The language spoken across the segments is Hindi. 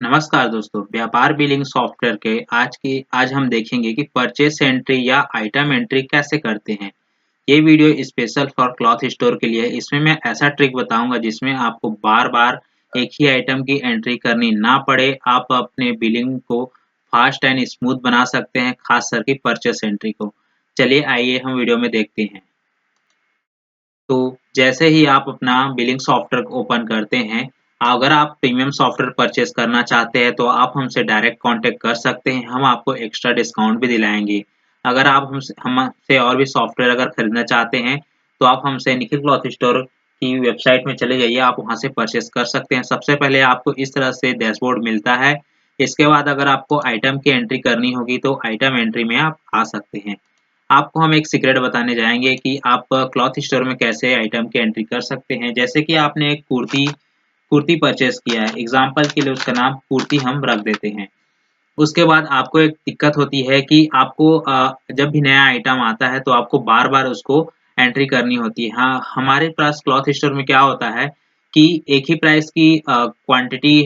नमस्कार दोस्तों, व्यापार बिलिंग सॉफ्टवेयर के आज हम देखेंगे कि परचेस एंट्री या आइटम एंट्री कैसे करते हैं। ये video special for cloth store के लिए है। इसमें मैं ऐसा ट्रिक बताऊंगा जिसमें आपको बार-बार एक ही आइटम की एंट्री करनी ना पड़े। आप अपने बिलिंग को फास्ट एंड स्मूथ बना सकते हैं, खास करके परचेस एंट्री को। चलिए आइए हम वीडियो में देखते हैं। तो जैसे ही आप अपना बिलिंग सॉफ्टवेयर ओपन करते हैं, अगर आप प्रीमियम सॉफ्टवेयर परचेस करना चाहते हैं तो आप हमसे डायरेक्ट कांटेक्ट कर सकते हैं, हम आपको एक्स्ट्रा डिस्काउंट भी दिलाएंगे। अगर आप हमसे और भी सॉफ्टवेयर अगर खरीदना चाहते हैं तो आप हमसे निखिल क्लॉथ स्टोर की वेबसाइट में चले जाइए, आप वहां से परचेस कर सकते हैं। सबसे पहले आपको इस तरह से डैशबोर्ड मिलता है। इसके बाद अगर आपको आइटम की एंट्री करनी होगी तो आइटम एंट्री में आप आ सकते हैं। आपको हम एक सीक्रेट बताने जाएँगे कि आप क्लॉथ स्टोर में कैसे आइटम की एंट्री कर सकते हैं। जैसे कि आपने एक कुर्ती कुर्ती परचेज़ किया है, एग्ज़ाम्पल के लिए उसका नाम कुर्ती हम रख देते हैं। उसके बाद आपको एक दिक्कत होती है कि आपको जब भी नया आइटम आता है तो आपको बार-बार उसको एंट्री करनी होती है। हाँ, हमारे पास क्लॉथ स्टोर में क्या होता है कि एक ही प्राइस की क्वांटिटी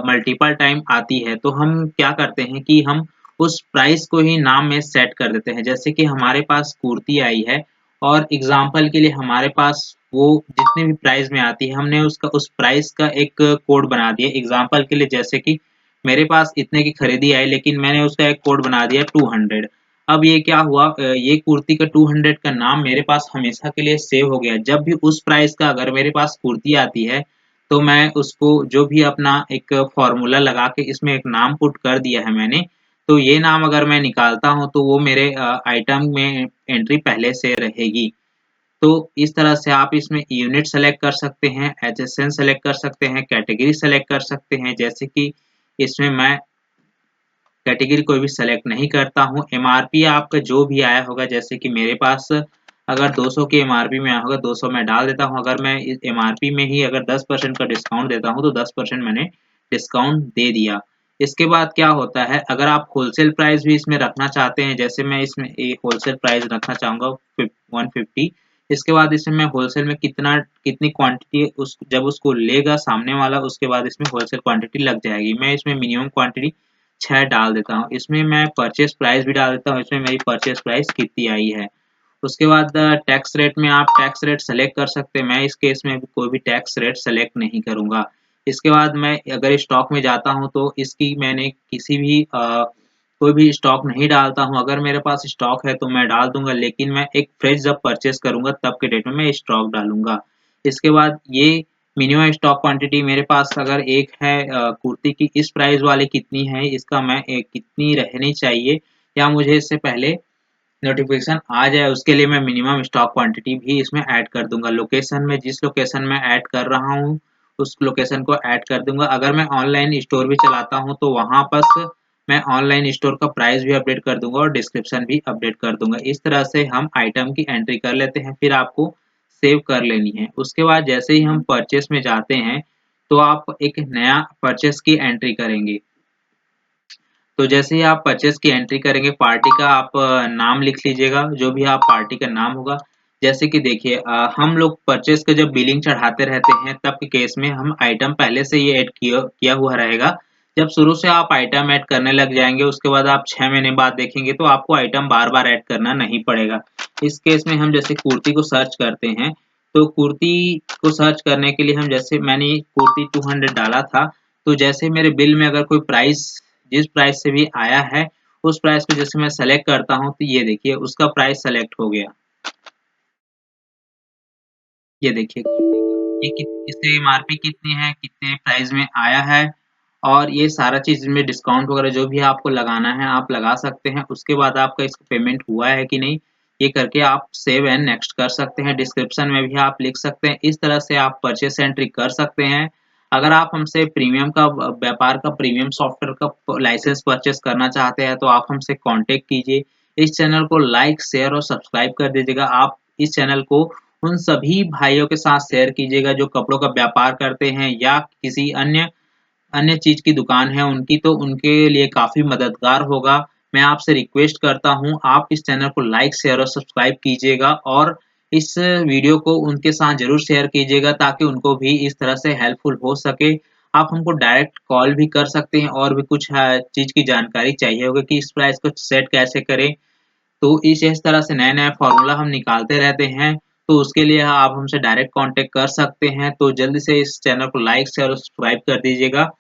मल्टीपल टाइम आती है, तो हम क्या करते हैं कि हम उस प्राइस को ही नाम में सेट कर देते हैं। जैसे कि हमारे पास कुर्ती आई है और एग्ज़ाम्पल के लिए हमारे पास वो जितने भी प्राइस में आती है, हमने उसका उस प्राइस का एक कोड बना दिया। एग्ज़ाम्पल के लिए जैसे कि मेरे पास इतने की खरीदी आई लेकिन मैंने उसका एक कोड बना दिया 200। अब ये क्या हुआ, ये कुर्ती का 200 का नाम मेरे पास हमेशा के लिए सेव हो गया। जब भी उस प्राइस का अगर मेरे पास कुर्ती आती है तो मैं उसको जो भी अपना एक फ़ॉर्मूला लगा के इसमें एक नाम पुट कर दिया है मैंने, तो ये नाम अगर मैं निकालता हूँ तो वो मेरे आइटम में एंट्री पहले से रहेगी। तो इस तरह से आप इसमें यूनिट सेलेक्ट कर सकते हैं, एचएसएन सेलेक्ट कर सकते हैं, कैटेगरी सेलेक्ट कर सकते हैं। जैसे कि इसमें मैं कैटेगरी कोई भी सेलेक्ट नहीं करता हूँ। एमआरपी आपका जो भी आया होगा, जैसे कि मेरे पास अगर 200 के एमआरपी में आया होगा 200 मैं डाल देता हूँ। अगर मैं इस एमआरपी में ही अगर 10% का डिस्काउंट देता हूँ तो 10% मैंने डिस्काउंट दे दिया। इसके बाद क्या होता है, अगर आप होलसेल प्राइस भी इसमें रखना चाहते हैं, जैसे मैं इसमें एक होलसेल प्राइस रखना चाहूँगा 150। इसके बाद इसमें मैं होलसेल में कितनी क्वांटिटी उस जब उसको लेगा सामने वाला, उसके बाद इसमें होलसेल क्वांटिटी लग जाएगी। मैं इसमें मिनिमम क्वांटिटी 6 डाल देता हूँ। इसमें मैं परचेज़ प्राइस भी डाल देता हूँ, इसमें मेरी परचेज़ प्राइस कितनी आई है। उसके बाद टैक्स रेट में आप टैक्स रेट सेलेक्ट कर सकते हैं। मैं इस केस में कोई भी टैक्स रेट सेलेक्ट नहीं करूँगा। इसके बाद मैं अगर स्टॉक में जाता हूँ तो इसकी मैंने किसी भी कोई भी स्टॉक नहीं डालता हूँ। अगर मेरे पास स्टॉक है तो मैं डाल दूँगा, लेकिन मैं एक फ्रेश जब परचेज़ करूँगा तब के डेट में मैं स्टॉक डालूँगा। इसके बाद ये मिनिमम स्टॉक क्वांटिटी मेरे पास अगर एक है, कुर्ती की इस प्राइस वाली कितनी है, इसका मैं कितनी रहनी चाहिए या मुझे इससे पहले नोटिफिकेशन आ जाए, उसके लिए मैं मिनिमम स्टॉक क्वांटिटी भी इसमें ऐड कर दूंगा। लोकेशन में जिस लोकेशन में ऐड कर रहा हूँ उस लोकेशन को ऐड कर दूंगा। अगर मैं ऑनलाइन स्टोर भी चलाता हूँ तो वहां पर मैं ऑनलाइन स्टोर का प्राइस भी अपडेट कर दूंगा और डिस्क्रिप्शन भी अपडेट कर दूंगा। इस तरह से हम आइटम की एंट्री कर लेते हैं, फिर आपको सेव कर लेनी है। उसके बाद जैसे ही हम परचेस में जाते हैं तो आप एक नया परचेस की एंट्री करेंगे। तो जैसे ही आप परचेस की एंट्री करेंगे, पार्टी का आप नाम लिख लीजिएगा, जो भी आप पार्टी का नाम होगा। जैसे कि देखिए, हम लोग परचेस का जब बिलिंग चढ़ाते रहते हैं तब के केस में हम आइटम पहले से ये ऐड किया किया हुआ रहेगा। जब शुरू से आप आइटम ऐड करने लग जाएंगे, उसके बाद आप 6 महीने बाद देखेंगे तो आपको आइटम बार-बार ऐड करना नहीं पड़ेगा। इस केस में हम जैसे कुर्ती को सर्च करते हैं, तो कुर्ती को सर्च करने के लिए हम जैसे मैंने कुर्ती 200 डाला था, तो जैसे मेरे बिल में अगर कोई प्राइस जिस प्राइस से भी आया है, उस प्राइस को जैसे मैं सेलेक्ट करता हूँ तो ये देखिए उसका प्राइस सेलेक्ट हो गया। ये देखिए ये इसकी एमआरपी कितनी है, कितने प्राइस में आया है, और ये सारा चीज़ में डिस्काउंट वगैरह जो भी आपको लगाना है आप लगा सकते हैं। उसके बाद आपका इसका पेमेंट हुआ है कि नहीं, ये करके आप सेव एंड नेक्स्ट कर सकते हैं। डिस्क्रिप्शन में भी आप लिख सकते हैं। इस तरह से आप परचेस एंट्री कर सकते हैं। अगर आप हमसे प्रीमियम का व्यापार का प्रीमियम सॉफ्टवेयर का लाइसेंस परचेस करना चाहते हैं तो आप हमसे कांटेक्ट कीजिए। इस चैनल को लाइक, शेयर और सब्सक्राइब कर दीजिएगा। आप इस चैनल को उन सभी भाइयों के साथ शेयर कीजिएगा जो कपड़ों का व्यापार करते हैं या किसी अन्य अन्य चीज़ की दुकान है उनकी, तो उनके लिए काफ़ी मददगार होगा। मैं आपसे रिक्वेस्ट करता हूँ आप इस चैनल को लाइक, शेयर और सब्सक्राइब कीजिएगा और इस वीडियो को उनके साथ ज़रूर शेयर कीजिएगा ताकि उनको भी इस तरह से हेल्पफुल हो सके। आप हमको डायरेक्ट कॉल भी कर सकते हैं और भी कुछ चीज़ की जानकारी चाहिए होगा कि इस प्राइस को सेट कैसे करें। तो इस तरह से नए-नए फ़ॉर्मूला हम निकालते रहते हैं, तो उसके लिए आप हमसे डायरेक्ट कॉन्टैक्ट कर सकते हैं। तो जल्दी से इस चैनल को लाइक, शेयर और सब्सक्राइब कर दीजिएगा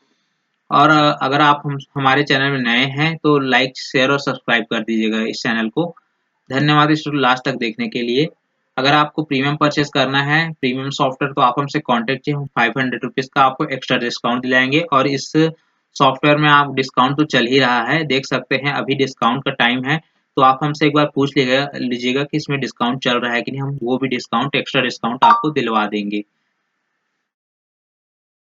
और अगर आप हम हमारे चैनल में नए हैं, तो लाइक, शेयर और सब्सक्राइब कर दीजिएगा इस चैनल को। धन्यवाद इस लास्ट तक देखने के लिए। अगर आपको प्रीमियम परचेज़ करना है, प्रीमियम सॉफ्टवेयर तो आप हमसे कॉन्टैक्ट कीजिए, हम ₹500 का आपको एक्स्ट्रा डिस्काउंट दिलाएँगे और इस सॉफ्टवेयर में आप डिस्काउंट तो चल ही रहा है, देख सकते हैं अभी डिस्काउंट का टाइम है, तो आप हमसे एक बार पूछ लीजिएगा लीजिएगा कि इसमें डिस्काउंट चल रहा है कि नहीं, हम वो भी डिस्काउंट एक्स्ट्रा डिस्काउंट आपको दिलवा देंगे।